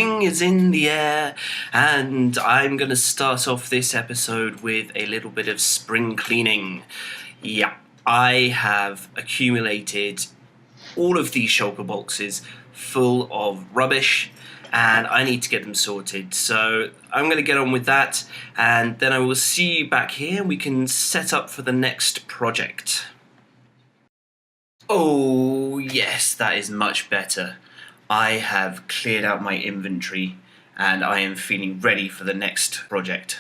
Spring is in the air, and I'm going to start off this episode with a little bit of spring cleaning. Yeah, I have accumulated all of these shulker boxes full of rubbish, and I need to get them sorted. So I'm going to get on with that, and then I will see you back here and we can set up for the next project. Oh yes, that is much better. I have cleared out my inventory and I am feeling ready for the next project.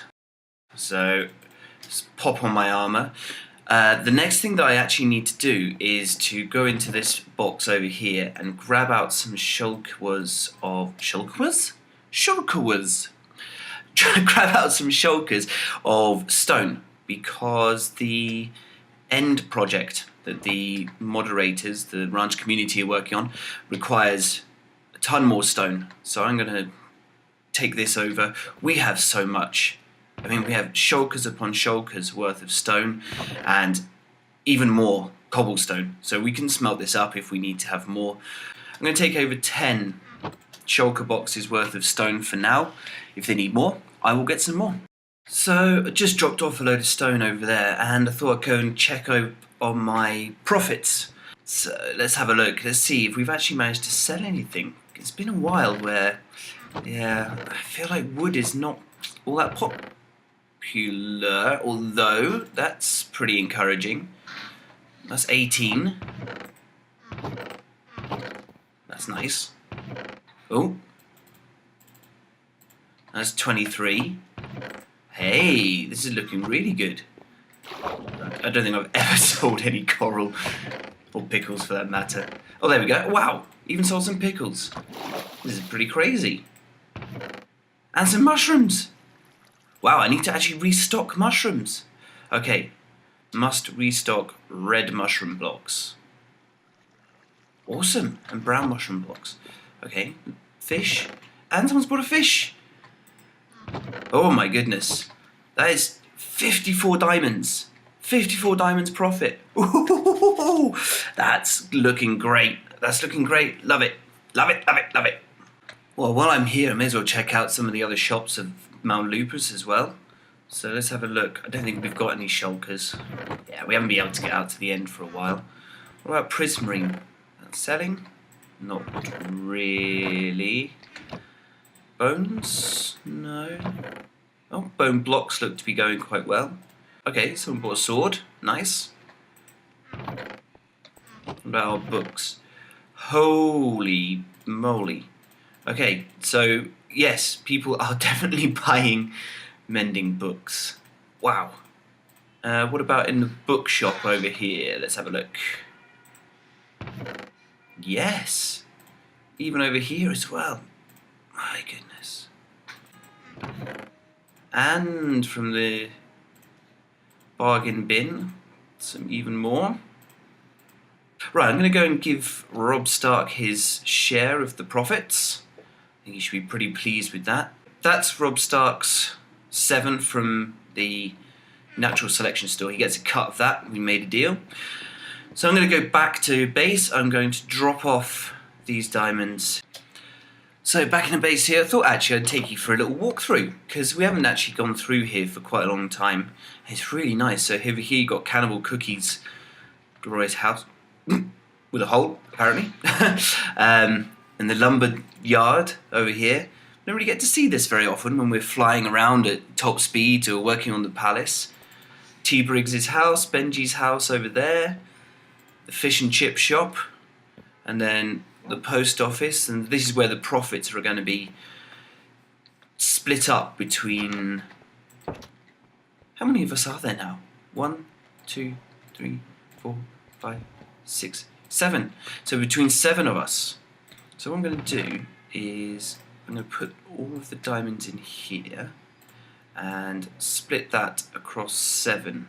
So just pop on my armour. The next thing that I actually need to do is to go into this box over here and grab out some shulkers of... Shulkers? Grab out some shulkers of stone, because the end project that the moderators, the ranch community, are working on requires a ton more stone. So I'm going to take this over. We have so much. I mean, we have shulkers upon shulkers worth of stone and even more cobblestone. So we can smelt this up if we need to have more. I'm going to take over 10 shulker boxes worth of stone for now. If they need more, I will get some more. So I just dropped off a load of stone over there, and I thought I'd go and check on my profits. So let's have a look. Let's see if we've actually managed to sell anything. It's been a while where, yeah, I feel like wood is not all that popular, although that's pretty encouraging. That's 18. That's nice. Oh, that's 23. Hey, this is looking really good. I don't think I've ever sold any coral, or pickles for that matter. Oh, there we go. Wow, even sold some pickles. This is pretty crazy. And some mushrooms. Wow, I need to actually restock mushrooms. Okay, must restock red mushroom blocks. Awesome, and brown mushroom blocks. Okay, fish. And someone's bought a fish. Oh my goodness. That is 54 diamonds. 54 diamonds profit. Ooh, that's looking great. That's looking great. Love it. Love it, love it, love it. Well, while I'm here, I may as well check out some of the other shops of Mount Lupus as well. So let's have a look. I don't think we've got any shulkers. Yeah, we haven't been able to get out to the end for a while. What about prismarine? That's selling? Not really. Bones? No. Oh, bone blocks look to be going quite well. Okay, someone bought a sword. Nice. What about our books? Holy moly. Okay, so yes, people are definitely buying mending books. Wow. What about in the bookshop over here? Let's have a look. Yes. Even over here as well. My goodness. And from the bargain bin, some even more. Right, I'm going to go and give Rob Stark his share of the profits. I think he should be pretty pleased with that. That's Rob Stark's 7 from the natural selection store. He gets a cut of that. We made a deal. So I'm going to go back to base. I'm going to drop off these diamonds. So back in the base here, I thought actually I'd take you for a little walkthrough, because we haven't actually gone through here for quite a long time. It's really nice. So over here you got Cannibal Cookie's glorious house, with a hole apparently, and the lumber yard over here. Don't really get to see this very often when we're flying around at top speed or working on the palace. T. Briggs's house, Benji's house over there, the fish and chip shop, and then the post office, and this is where the profits are going to be split up between... How many of us are there now? 1, 2, 3, 4, 5, 6, 7. So between 7 of us. So what I'm going to do is I'm going to put all of the diamonds in here and split that across 7.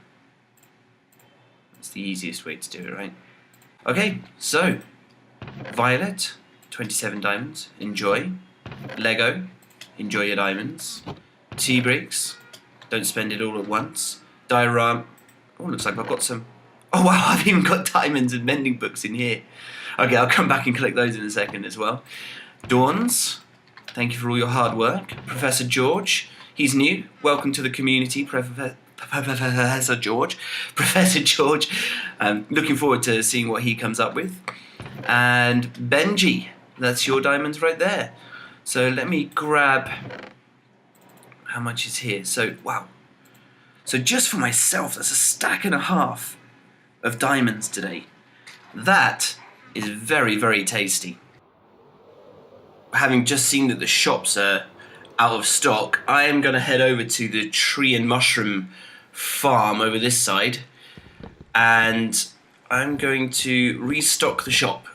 That's the easiest way to do it, right? Okay, so Violet, 27 diamonds, enjoy. Lego, enjoy your diamonds. T-Bricks, don't spend it all at once. Diorama, oh, looks like I've got some. Oh wow, I've even got diamonds and mending books in here. Okay, I'll come back and collect those in a second as well. Dawn's, Thank you for all your hard work. Professor George, he's new. Welcome to the community, Professor George. Professor George. Looking forward to seeing what he comes up with. And Benji, that's your diamonds right there. So let me grab... How much is here? So, wow. So just for myself, that's a stack and a half of diamonds today. That is very, very tasty. Having just seen that the shops are out of stock, I am going to head over to the tree and mushroom farm over this side, and I'm going to restock the shop.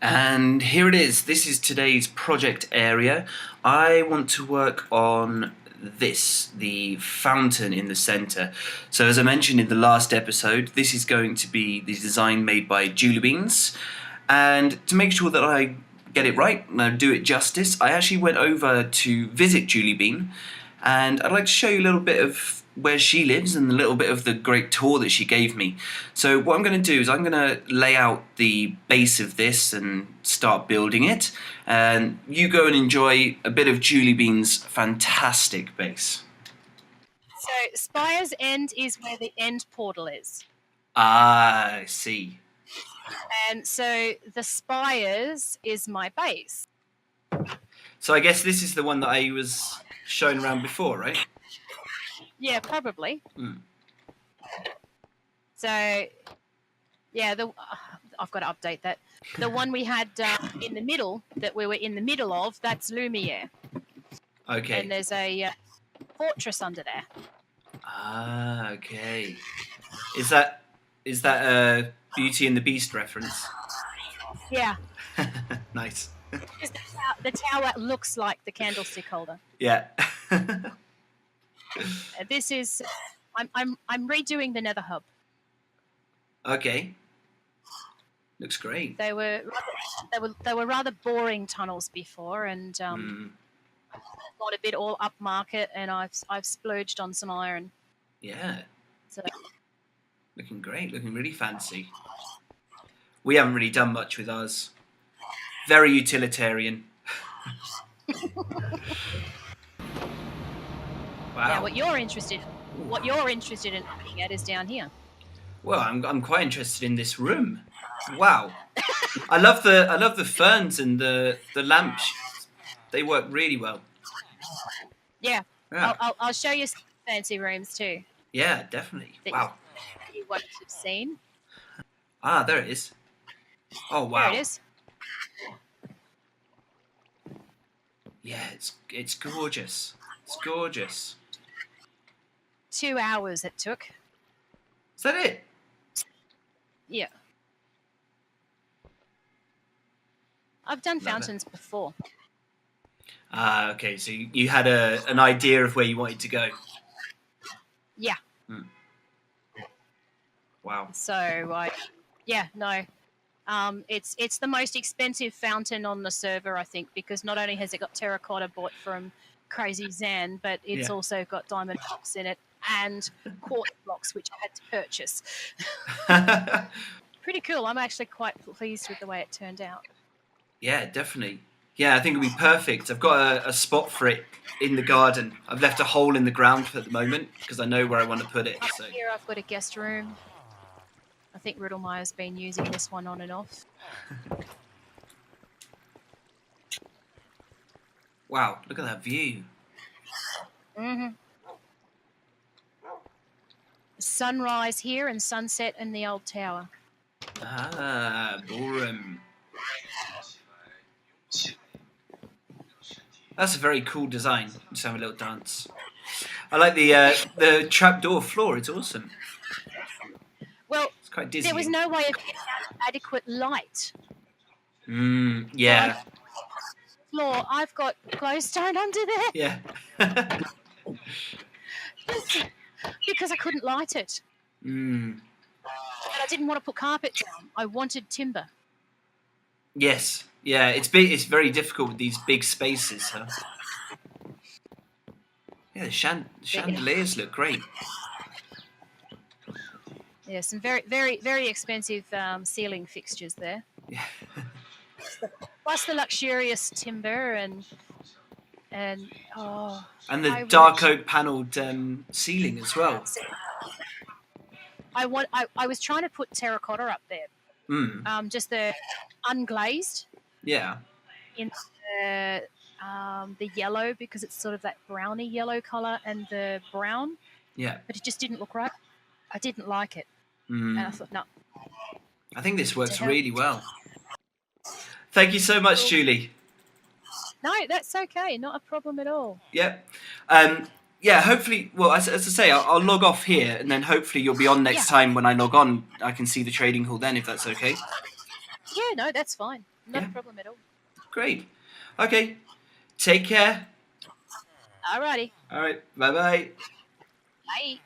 And here it is. This is today's project area. I want to work on this, the fountain in the center. So as I mentioned in the last episode, this is going to be the design made by Juliebeans. And to make sure that I get it right and I do it justice, I actually went over to visit Juliebean, and I'd like to show you a little bit of where she lives and a little bit of the great tour that she gave me. So what I'm going to do is I'm going to lay out the base of this and start building it, and you go and enjoy a bit of Juliebean's fantastic base. So Spire's End is where the end portal is. Ah, I see. And so the Spires is my base. So I guess this is the one that I was showing around before, right? Yeah, probably. Mm. So, yeah, I've got to update that. The one we had in the middle, that we were in the middle of, that's Lumiere. Okay. And there's a fortress under there. Ah, okay. Is that a Beauty and the Beast reference? Yeah. Nice. The tower looks like the candlestick holder. Yeah. This is, I'm redoing the Nether Hub. Okay. Looks great. They were rather boring tunnels before, and got a bit all upmarket, and I've splurged on some iron. Yeah. So. Looking great. Looking really fancy. We haven't really done much with ours. Very utilitarian. Wow. Yeah, what you're interested in looking at is down here. Well, I'm quite interested in this room. Wow. I love the ferns and the lamps. They work really well. Yeah. I'll show you some fancy rooms too. Yeah, definitely. Wow. You won't have seen. Ah, there it is. Oh wow. There it is. Yeah, it's gorgeous. It's gorgeous. 2 hours it took. Is that it? Yeah. I've done fountains before. Ah, okay. So you had an idea of where you wanted to go. Yeah. Hmm. Wow. So it's the most expensive fountain on the server, I think, because not only has it got terracotta bought from Crazy Zan, but it's also got diamond blocks in it and quartz blocks, which I had to purchase. Pretty cool. I'm actually quite pleased with the way it turned out. Yeah, definitely. Yeah, I think it'll be perfect. I've got a spot for it in the garden. I've left a hole in the ground at the moment because I know where I want to put it. So. Here I've got a guest room. I think Riddlemeyer's been using this one on and off. Wow, look at that view. Mm-hmm. Sunrise here and sunset in the old tower. Ah, ballroom. That's a very cool design. Just have a little dance. I like the trapdoor floor. It's awesome. Well, it's quite dizzy. There was no way of getting adequate light. Yeah. Floor, I've got glowstone under there. Yeah. Because I couldn't light it. And I didn't want to put carpet down. I wanted timber. Yes. Yeah, it's big. It's very difficult with these big spaces, huh? Yeah, the chandeliers look great. Yeah, some very, very, very expensive ceiling fixtures there. Yeah. plus the luxurious timber and And the I dark would- oak panelled ceiling as well. I was trying to put terracotta up there. Just the unglazed Yeah. in the yellow, because it's sort of that browny yellow colour, and the brown. Yeah. But it just didn't look right. I didn't like it. And I thought, no. I think this works hell. really well. Thank you so much, Julie. No, that's okay. Not a problem at all. Yeah. Yeah, hopefully, well, as I say, I'll log off here, and then hopefully you'll be on next time when I log on. I can see the trading hall then, if that's okay. Yeah, no, that's fine. Not a problem at all. Great. Okay. Take care. Alrighty. All right. Bye-bye. Bye.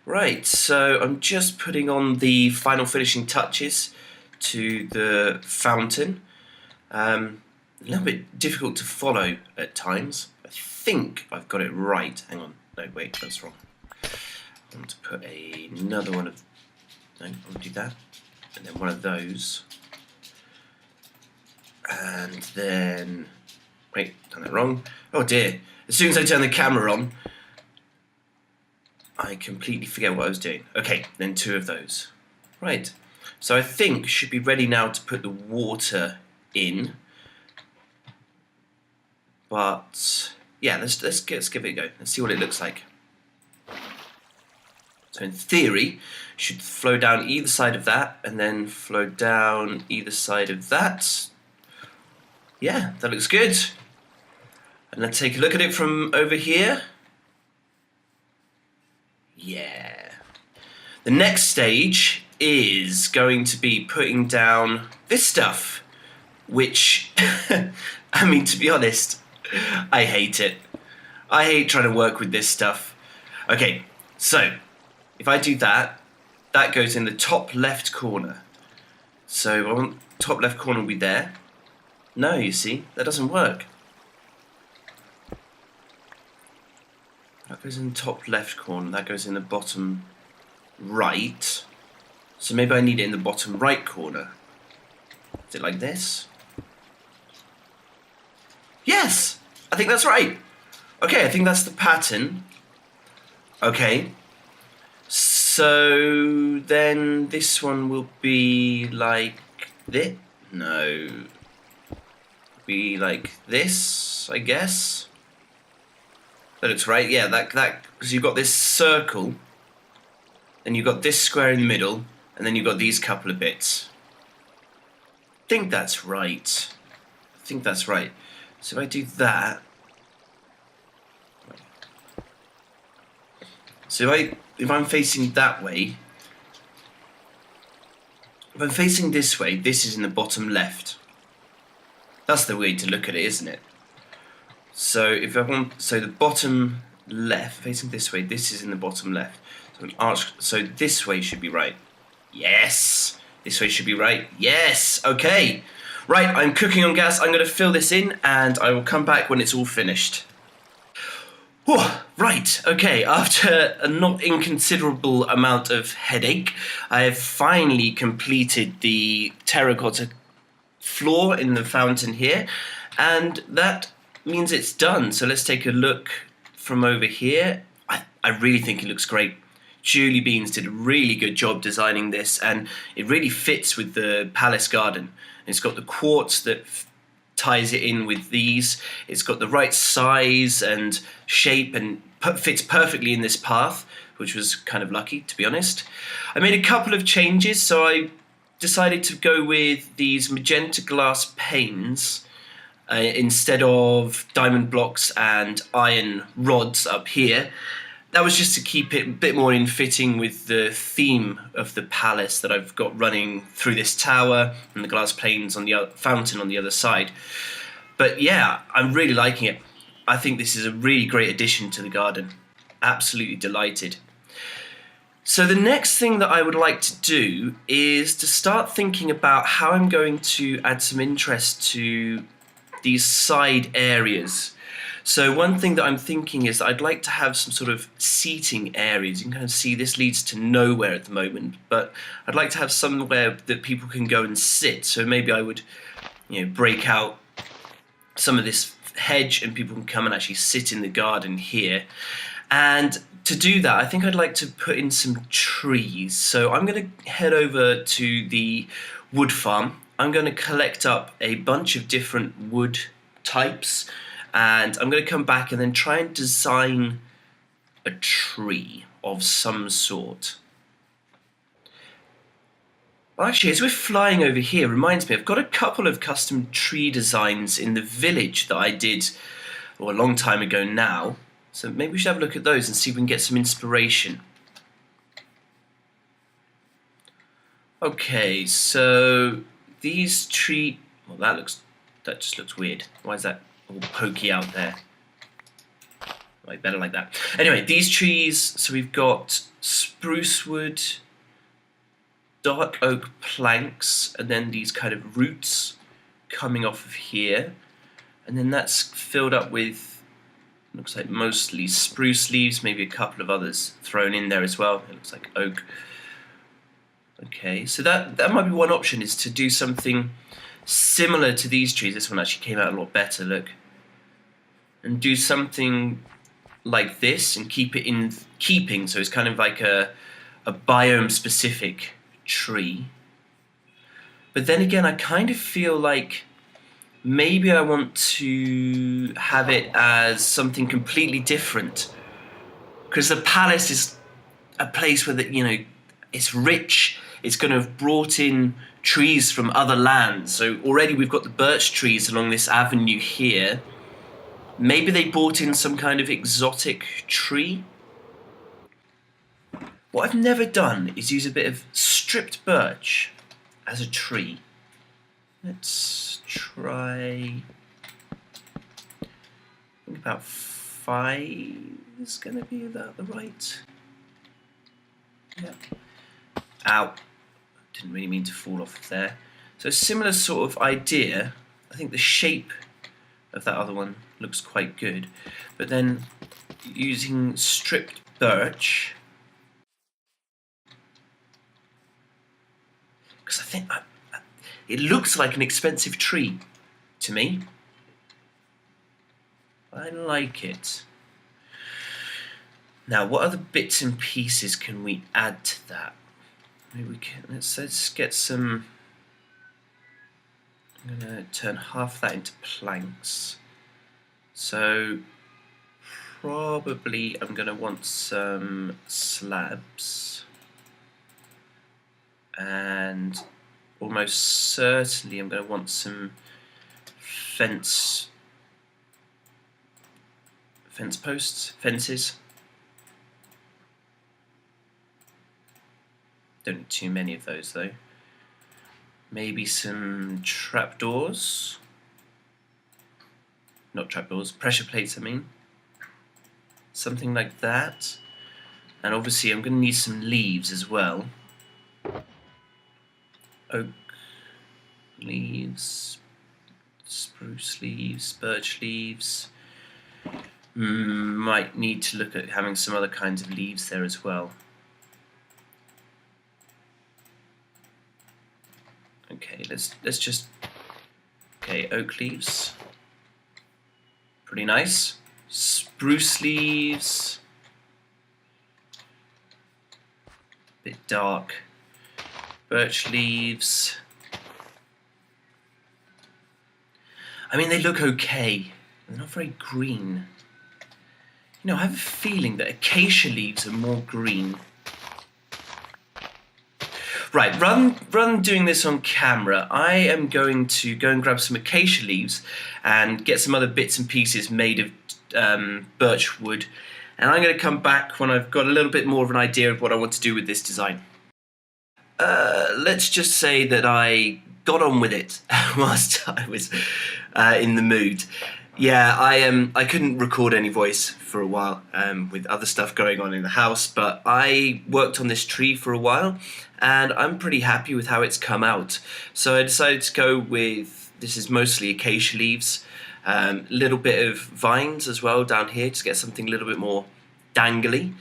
Right, so I'm just putting on the final finishing touches to the fountain. A little bit difficult to follow at times. I think I've got it right. Hang on. No, wait, that's wrong. I want to put another one of... No, I'll do that. And then one of those. And then... Wait, done that wrong. Oh dear. As soon as I turn the camera on, I completely forget what I was doing. Okay, then two of those. Right. So I think should be ready now to put the water in. But yeah, let's give it a go. Let's see what it looks like. So in theory, should flow down either side of that, and then flow down either side of that. Yeah, that looks good. And let's take a look at it from over here. Yeah. The next stage is going to be putting down this stuff, which, I mean, to be honest, I hate it. I hate trying to work with this stuff. Okay, so if I do that, that goes in the top left corner. So I want top left corner will be there. No, you see, that doesn't work. That goes in the top left corner, that goes in the bottom right. So maybe I need it in the bottom right corner. Is it like this? Yes! I think that's right. Okay, I think that's the pattern. Okay. So then this one will be like this. No. Be like this, I guess. That looks right. Yeah, that because you've got this circle, and you've got this square in the middle, and then you've got these couple of bits. I think that's right. I think that's right. So if I do that, so if I'm facing that way, if I'm facing this way, this is in the bottom left. That's the way to look at it, isn't it? So if I want, so the bottom left, facing this way, this is in the bottom left. So an arch, so this way should be right. Yes! This way should be right. Yes! Okay. Right, I'm cooking on gas. I'm going to fill this in, and I will come back when it's all finished. Whew, right, okay, after a not inconsiderable amount of headache, I have finally completed the terracotta floor in the fountain here, and that means it's done. So let's take a look from over here. I really think it looks great. Juliebeans did a really good job designing this, and it really fits with the palace garden. It's got the quartz that ties it in with these. It's got the right size and shape and fits perfectly in this path, which was kind of lucky, to be honest. I made a couple of changes, so I decided to go with these magenta glass panes instead of diamond blocks and iron rods up here. That was just to keep it a bit more in fitting with the theme of the palace that I've got running through this tower and the glass panes on the fountain on the other side. But yeah, I'm really liking it. I think this is a really great addition to the garden. Absolutely delighted. So the next thing that I would like to do is to start thinking about how I'm going to add some interest to these side areas. So one thing that I'm thinking is that I'd like to have some sort of seating areas. You can kind of see this leads to nowhere at the moment, but I'd like to have somewhere that people can go and sit. So maybe I would, break out some of this hedge and people can come and actually sit in the garden here. And to do that, I think I'd like to put in some trees. So I'm going to head over to the wood farm. I'm going to collect up a bunch of different wood types, and I'm going to come back and then try and design a tree of some sort. Well, actually, as we're flying over here, reminds me, I've got a couple of custom tree designs in the village that I did a long time ago now. So maybe we should have a look at those and see if we can get some inspiration. Okay, so these tree... Well, that just looks weird. Why is that all pokey out there? Right, better like that. Anyway, these trees, so we've got spruce wood, dark oak planks, and then these kind of roots coming off of here. And then that's filled up with, looks like mostly spruce leaves, maybe a couple of others thrown in there as well. It looks like oak. Okay, so that might be one option, is to do something similar to these trees. This one actually came out a lot better, look. And do something like this and keep it in keeping, so it's kind of like a biome specific tree. But then again, I kind of feel like maybe I want to have it as something completely different, because the palace is a place where it's rich. It's going to have brought in trees from other lands. So already we've got the birch trees along this avenue here. Maybe they brought in some kind of exotic tree. What I've never done is use a bit of stripped birch as a tree. Let's try... I think about 5 is going to be about the right... Yeah. Ow. Didn't really mean to fall off of there. So similar sort of idea. I think the shape of that other one looks quite good. But then using stripped birch, because I think it looks like an expensive tree to me. I like it. Now, what other bits and pieces can we add to that? Maybe we can. Let's get some. I'm going to turn half of that into planks. So probably I'm going to want some slabs, and almost certainly I'm going to want some fences. Don't need too many of those though. Maybe some trapdoors. Not trapdoors, pressure plates I mean. Something like that. And obviously I'm going to need some leaves as well. Oak leaves, spruce leaves, birch leaves. Might need to look at having some other kinds of leaves there as well. Okay, let's just... Okay, oak leaves. Pretty nice. Spruce leaves. Bit dark. Birch leaves. I mean, they look okay. They're not very green. I have a feeling that acacia leaves are more green. Right, rather than doing this on camera, I am going to go and grab some acacia leaves and get some other bits and pieces made of birch wood, and I'm going to come back when I've got a little bit more of an idea of what I want to do with this design. Let's just say that I got on with it whilst I was in the mood. Yeah, I couldn't record any voice for a while with other stuff going on in the house, but I worked on this tree for a while and I'm pretty happy with how it's come out. So I decided to go with, this is mostly acacia leaves, Little bit of vines as well down here to get something a little bit more dangly.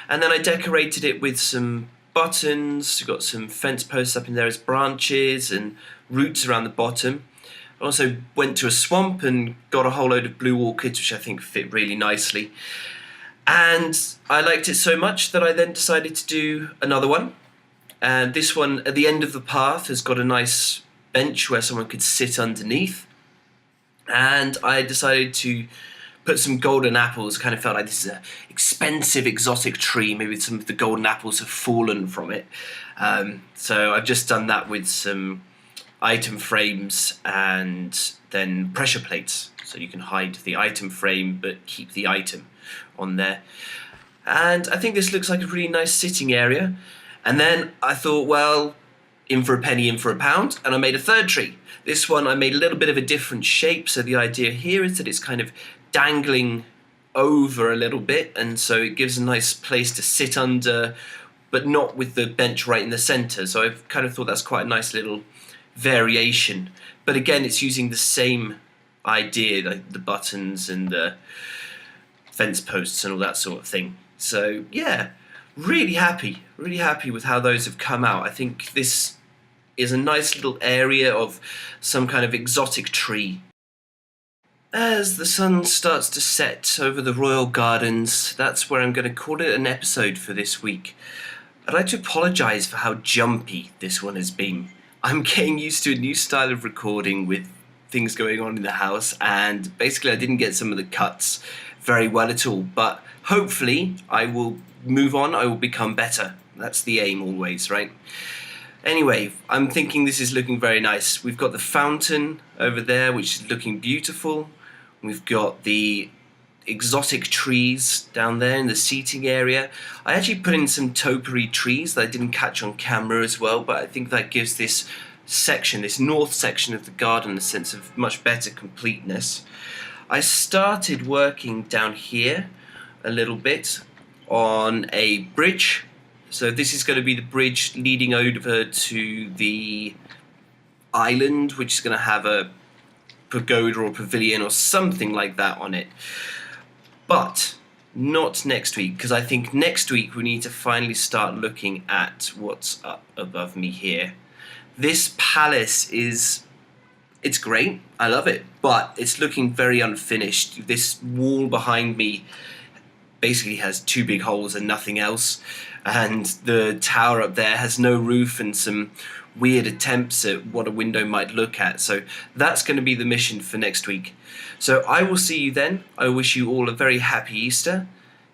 And then I decorated it with some buttons. Got some fence posts up in there as branches and roots around the bottom. I also went to a swamp and got a whole load of blue orchids, which I think fit really nicely. And I liked it so much that I then decided to do another one. And this one, at the end of the path, has got a nice bench where someone could sit underneath. And I decided to put some golden apples. Kind of felt like this is an expensive exotic tree. Maybe some of the golden apples have fallen from it. So I've just done that with some item frames and then pressure plates, so you can hide the item frame but keep the item on there. And I think this looks like a really nice sitting area. And then I thought, well, in for a penny, in for a pound, and I made a third tree. This one I made a little bit of a different shape, so the idea here is that it's kind of dangling over a little bit, and so it gives a nice place to sit under, but not with the bench right in the centre. So I've kind of thought that's quite a nice little variation, but again it's using the same idea, like the buttons and the fence posts and all that sort of thing. So yeah, really happy with how those have come out. I think this is a nice little area of some kind of exotic tree. As the sun starts to set over the royal gardens, that's where I'm going to call it an episode for this week. I'd like to apologise for how jumpy this one has been. I'm getting used to a new style of recording with things going on in the house, and basically I didn't get some of the cuts very well at all, but hopefully I will move on, I will become better. That's the aim always, right? Anyway, I'm thinking this is looking very nice. We've got the fountain over there, which is looking beautiful. We've got the exotic trees down there in the seating area. I actually put in some topiary trees that I didn't catch on camera as well, but I think that gives this section, this north section of the garden, a sense of much better completeness. I started working down here a little bit on a bridge. So this is going to be the bridge leading over to the island, which is going to have a pagoda or pavilion or something like that on it. But not next week, because I think next week we need to finally start looking at what's up above me here. This palace it's great, I love it, but it's looking very unfinished. This wall behind me basically has two big holes and nothing else, and the tower up there has no roof and some weird attempts at what a window might look at. So that's going to be the mission for next week. So I will see you then. I wish you all a very happy Easter.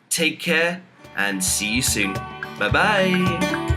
Take care and see you soon. Bye bye.